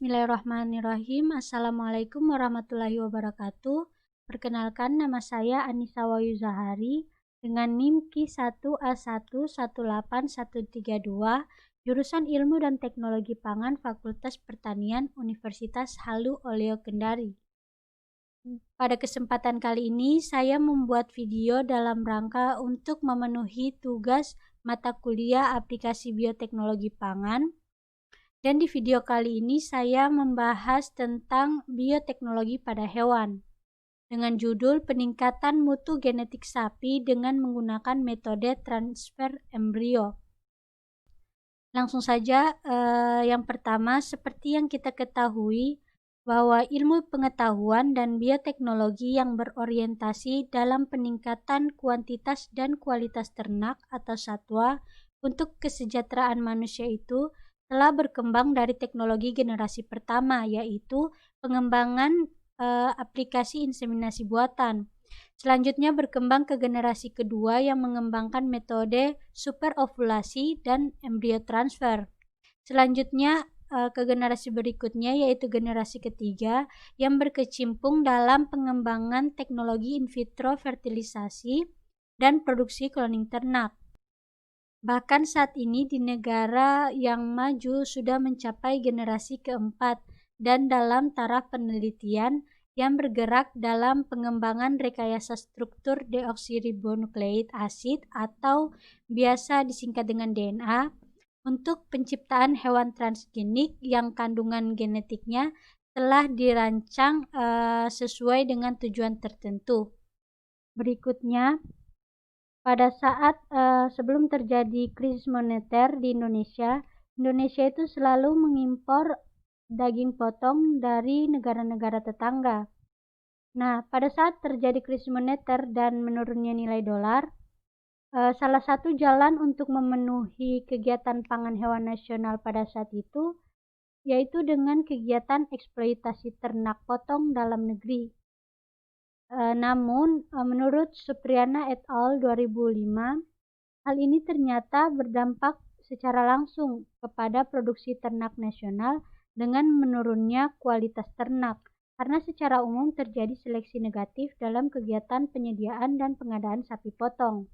Bismillahirrahmanirrahim. Assalamualaikum warahmatullahi wabarakatuh. Perkenalkan, nama saya Anissa Wahyu Zahari dengan NIM Ki1A118132, jurusan Ilmu dan Teknologi Pangan Fakultas Pertanian Universitas Halu Oleo Kendari. Pada kesempatan kali ini saya membuat video dalam rangka untuk memenuhi tugas mata kuliah aplikasi bioteknologi pangan. Dan di video kali ini saya membahas tentang bioteknologi pada hewan dengan judul peningkatan mutu genetik sapi dengan menggunakan metode transfer embrio. Langsung saja, yang pertama, seperti yang kita ketahui bahwa ilmu pengetahuan dan bioteknologi yang berorientasi dalam peningkatan kuantitas dan kualitas ternak atau satwa untuk kesejahteraan manusia itu telah berkembang dari teknologi generasi pertama, yaitu pengembangan aplikasi inseminasi buatan. Selanjutnya berkembang ke generasi kedua yang mengembangkan metode superovulasi dan embrio transfer. Selanjutnya ke generasi berikutnya, yaitu generasi ketiga yang berkecimpung dalam pengembangan teknologi in vitro fertilisasi dan produksi cloning ternak. Bahkan saat ini di negara yang maju sudah mencapai generasi keempat dan dalam taraf penelitian yang bergerak dalam pengembangan rekayasa struktur deoksiribonukleik asid atau biasa disingkat dengan DNA untuk penciptaan hewan transgenik yang kandungan genetiknya telah dirancang sesuai dengan tujuan tertentu. Berikutnya, pada saat sebelum terjadi krisis moneter di Indonesia itu selalu mengimpor daging potong dari negara-negara tetangga. Nah, pada saat terjadi krisis moneter dan menurunnya nilai dolar, salah satu jalan untuk memenuhi kegiatan pangan hewan nasional pada saat itu yaitu dengan kegiatan eksploitasi ternak potong dalam negeri. Namun, menurut Supriyana et al. 2005, hal ini ternyata berdampak secara langsung kepada produksi ternak nasional dengan menurunnya kualitas ternak, karena secara umum terjadi seleksi negatif dalam kegiatan penyediaan dan pengadaan sapi potong.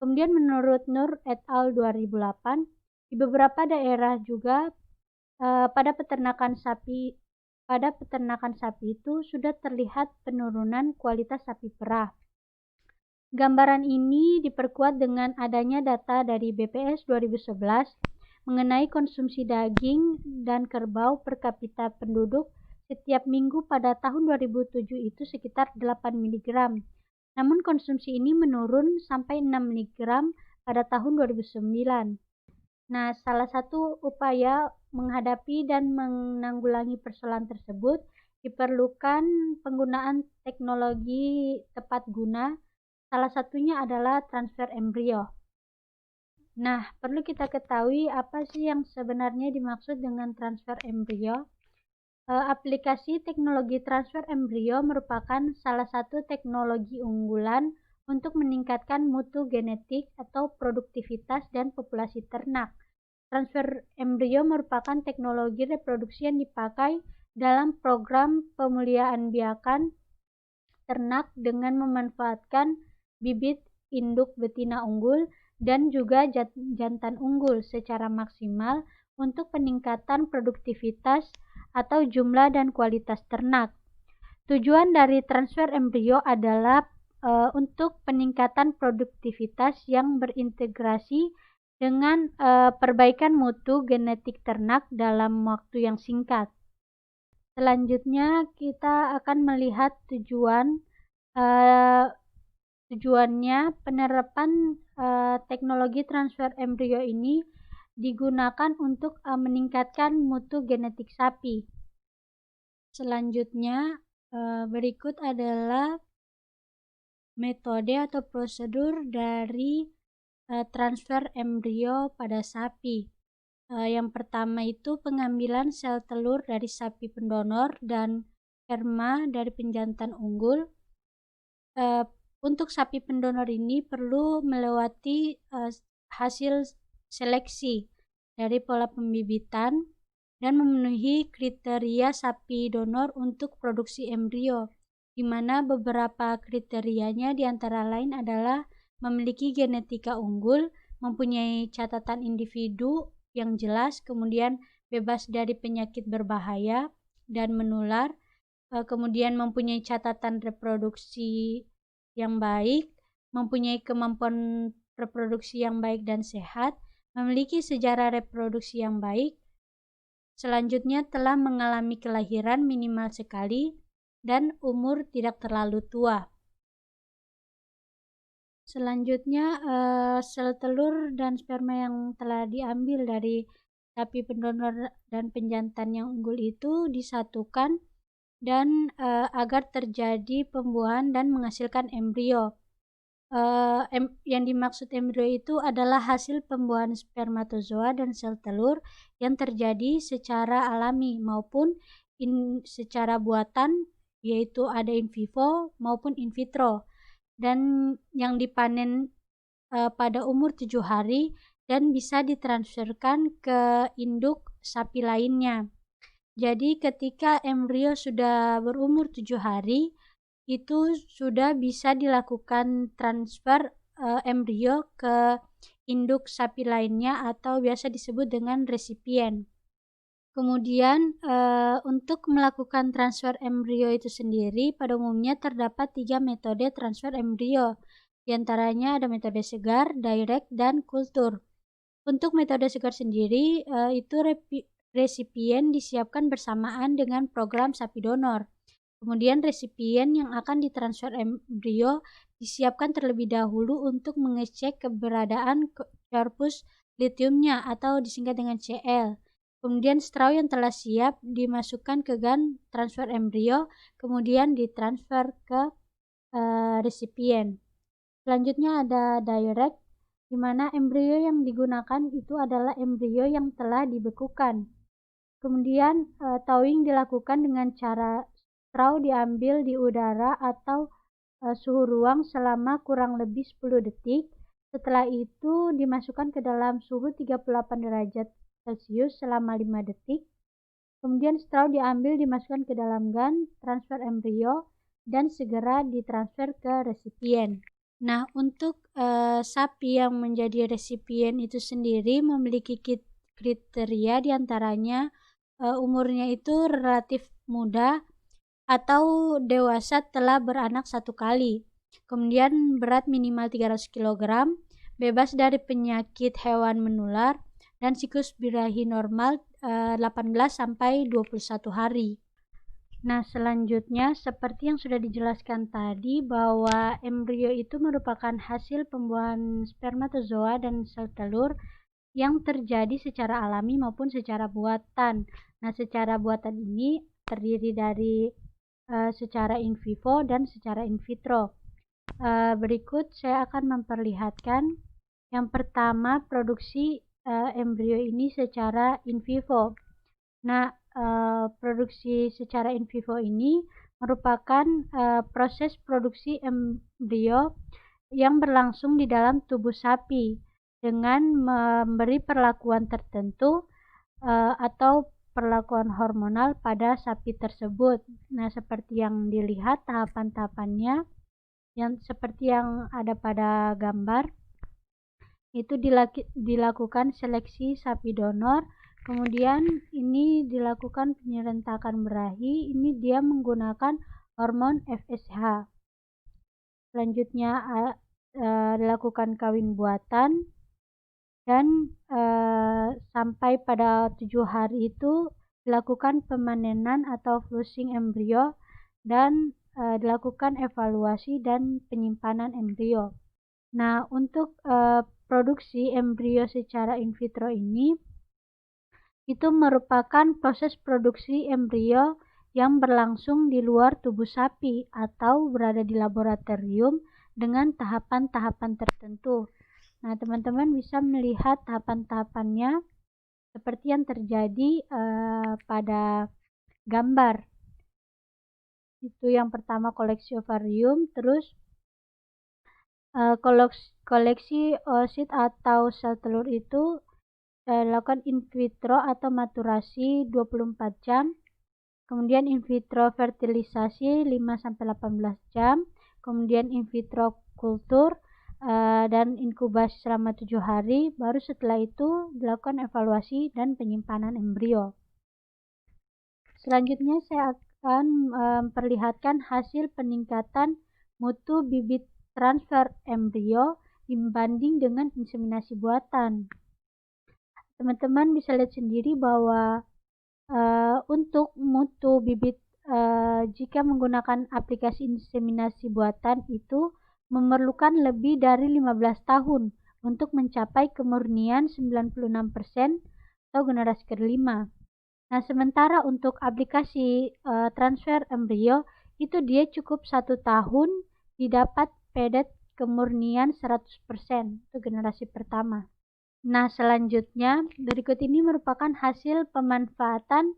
Kemudian menurut Nur et al. 2008, di beberapa daerah juga pada peternakan sapi itu sudah terlihat penurunan kualitas sapi perah. Gambaran ini diperkuat dengan adanya data dari BPS 2011 mengenai konsumsi daging dan kerbau per kapita penduduk setiap minggu pada tahun 2007 itu sekitar 8 mg. Namun konsumsi ini menurun sampai 6 mg pada tahun 2009. Nah, salah satu upaya menghadapi dan menanggulangi persoalan tersebut diperlukan penggunaan teknologi tepat guna. Salah satunya adalah transfer embrio. Nah, perlu kita ketahui apa sih yang sebenarnya dimaksud dengan transfer embrio. Aplikasi teknologi transfer embrio merupakan salah satu teknologi unggulan untuk meningkatkan mutu genetik atau produktivitas dan populasi ternak. Transfer embrio merupakan teknologi reproduksi yang dipakai dalam program pemuliaan biakan ternak dengan memanfaatkan bibit induk betina unggul dan juga jantan unggul secara maksimal untuk peningkatan produktivitas atau jumlah dan kualitas ternak. Tujuan dari transfer embrio adalah untuk peningkatan produktivitas yang berintegrasi dengan perbaikan mutu genetik ternak dalam waktu yang singkat. Selanjutnya kita akan melihat tujuannya. Penerapan teknologi transfer embrio ini digunakan untuk meningkatkan mutu genetik sapi. Selanjutnya berikut adalah metode atau prosedur dari transfer embrio pada sapi. Yang pertama itu pengambilan sel telur dari sapi pendonor dan sperma dari penjantan unggul. Untuk sapi pendonor ini perlu melewati hasil seleksi dari pola pembibitan, dan memenuhi kriteria sapi donor untuk produksi embrio, di mana beberapa kriterianya diantara lain adalah memiliki genetika unggul, mempunyai catatan individu yang jelas, kemudian bebas dari penyakit berbahaya dan menular, kemudian mempunyai catatan reproduksi yang baik, mempunyai kemampuan reproduksi yang baik dan sehat, memiliki sejarah reproduksi yang baik, selanjutnya telah mengalami kelahiran minimal sekali, dan umur tidak terlalu tua. Selanjutnya, sel telur dan sperma yang telah diambil dari sapi pendonor dan penjantan yang unggul itu disatukan dan agar terjadi pembuahan dan menghasilkan embrio. Yang dimaksud embrio itu adalah hasil pembuahan spermatozoa dan sel telur yang terjadi secara alami maupun secara buatan, yaitu ada in vivo maupun in vitro, dan yang dipanen pada umur 7 hari dan bisa ditransferkan ke induk sapi lainnya. Jadi ketika embrio sudah berumur 7 hari, itu sudah bisa dilakukan transfer embrio ke induk sapi lainnya atau biasa disebut dengan resipien. Kemudian untuk melakukan transfer embrio itu sendiri pada umumnya terdapat 3 metode transfer embrio. Di antaranya ada metode segar, direct, dan kultur. Untuk metode segar sendiri itu resipien disiapkan bersamaan dengan program sapi donor. Kemudian resipien yang akan ditransfer embrio disiapkan terlebih dahulu untuk mengecek keberadaan corpus luteumnya atau disingkat dengan CL. Kemudian straw yang telah siap dimasukkan ke gun transfer embrio, kemudian ditransfer ke resipien. Selanjutnya ada direct, di mana embrio yang digunakan itu adalah embrio yang telah dibekukan. Kemudian thawing dilakukan dengan cara straw diambil di udara atau suhu ruang selama kurang lebih 10 detik. Setelah itu dimasukkan ke dalam suhu 38 derajat Celcius selama 5 detik. Kemudian straw diambil dimasukkan ke dalam gun transfer embrio dan segera ditransfer ke resipien. Nah, untuk sapi yang menjadi resipien itu sendiri memiliki kriteria diantaranya umurnya itu relatif muda atau dewasa telah beranak 1 kali. Kemudian berat minimal 300 kg, bebas dari penyakit hewan menular, dan siklus birahi normal 18-21 hari. Nah, selanjutnya seperti yang sudah dijelaskan tadi bahwa embrio itu merupakan hasil pembuahan spermatozoa dan sel telur yang terjadi secara alami maupun secara buatan. Nah, secara buatan ini terdiri dari secara in vivo dan secara in vitro. Berikut saya akan memperlihatkan yang pertama produksi embrio ini secara in vivo. Nah, produksi secara in vivo ini merupakan proses produksi embrio yang berlangsung di dalam tubuh sapi dengan memberi perlakuan tertentu atau perlakuan hormonal pada sapi tersebut. Nah, seperti yang dilihat tahapan-tahapannya yang seperti yang ada pada gambar, itu dilakukan seleksi sapi donor, kemudian ini dilakukan penyerentakan birahi, ini dia menggunakan hormon FSH. Selanjutnya dilakukan kawin buatan, dan sampai pada 7 hari itu dilakukan pemanenan atau flusing embrio dan dilakukan evaluasi dan penyimpanan embrio. Nah, untuk produksi embrio secara in vitro ini itu merupakan proses produksi embrio yang berlangsung di luar tubuh sapi atau berada di laboratorium dengan tahapan-tahapan tertentu. Nah, teman-teman bisa melihat tahapan-tahapannya seperti yang terjadi pada gambar. Itu yang pertama koleksi ovarium, terus koleksi oosit atau sel telur itu dilakukan in vitro atau maturasi 24 jam, kemudian in vitro fertilisasi 5-18 jam, kemudian in vitro kultur dan inkubasi selama 7 hari, baru setelah itu dilakukan evaluasi dan penyimpanan embrio. Selanjutnya saya akan memperlihatkan hasil peningkatan mutu bibit transfer embrio dibanding dengan inseminasi buatan. Teman-teman bisa lihat sendiri bahwa untuk mutu bibit jika menggunakan aplikasi inseminasi buatan itu memerlukan lebih dari 15 tahun untuk mencapai kemurnian 96% atau generasi kelima. Nah, sementara untuk aplikasi transfer embrio itu dia cukup 1 tahun didapat pedet kemurnian 100% itu generasi pertama. Nah, selanjutnya berikut ini merupakan hasil pemanfaatan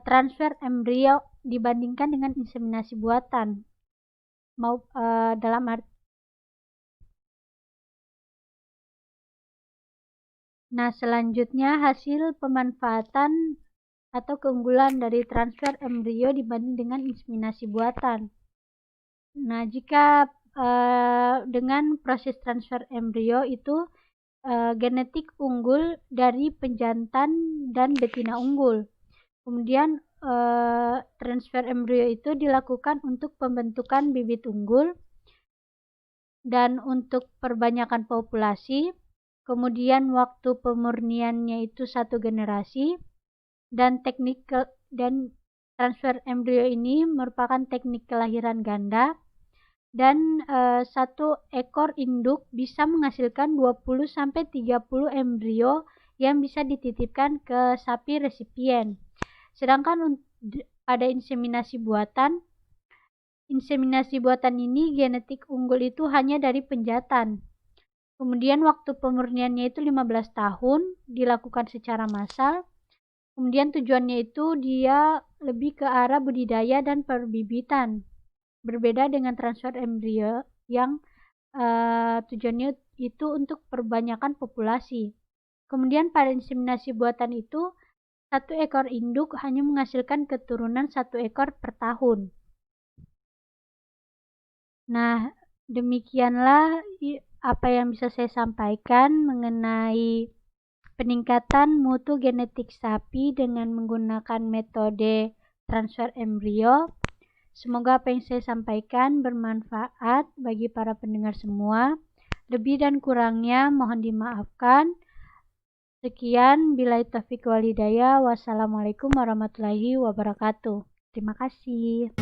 transfer embrio dibandingkan dengan inseminasi buatan. Nah, selanjutnya hasil pemanfaatan atau keunggulan dari transfer embrio dibanding dengan inseminasi buatan. Nah, jika dengan proses transfer embrio itu genetik unggul dari penjantan dan betina unggul. Kemudian transfer embrio itu dilakukan untuk pembentukan bibit unggul dan untuk perbanyakan populasi. Kemudian waktu pemurniannya itu 1 generasi dan transfer embrio ini merupakan teknik kelahiran ganda. Dan 1 ekor induk bisa menghasilkan 20-30 embrio yang bisa dititipkan ke sapi resipien. Sedangkan pada inseminasi buatan ini genetik unggul itu hanya dari penjantan. Kemudian waktu pemurniannya itu 15 tahun, dilakukan secara massal. Kemudian tujuannya itu dia lebih ke arah budidaya dan perbibitan. Berbeda dengan transfer embrio yang tujuannya itu untuk perbanyakan populasi. Kemudian pada inseminasi buatan itu 1 ekor induk hanya menghasilkan keturunan 1 ekor per tahun. Nah, demikianlah apa yang bisa saya sampaikan mengenai peningkatan mutu genetik sapi dengan menggunakan metode transfer embrio. Semoga apa yang saya sampaikan bermanfaat bagi para pendengar semua. Lebih dan kurangnya mohon dimaafkan. Sekian, billahi taufiq wal hidayah. Wassalamualaikum warahmatullahi wabarakatuh. Terima kasih.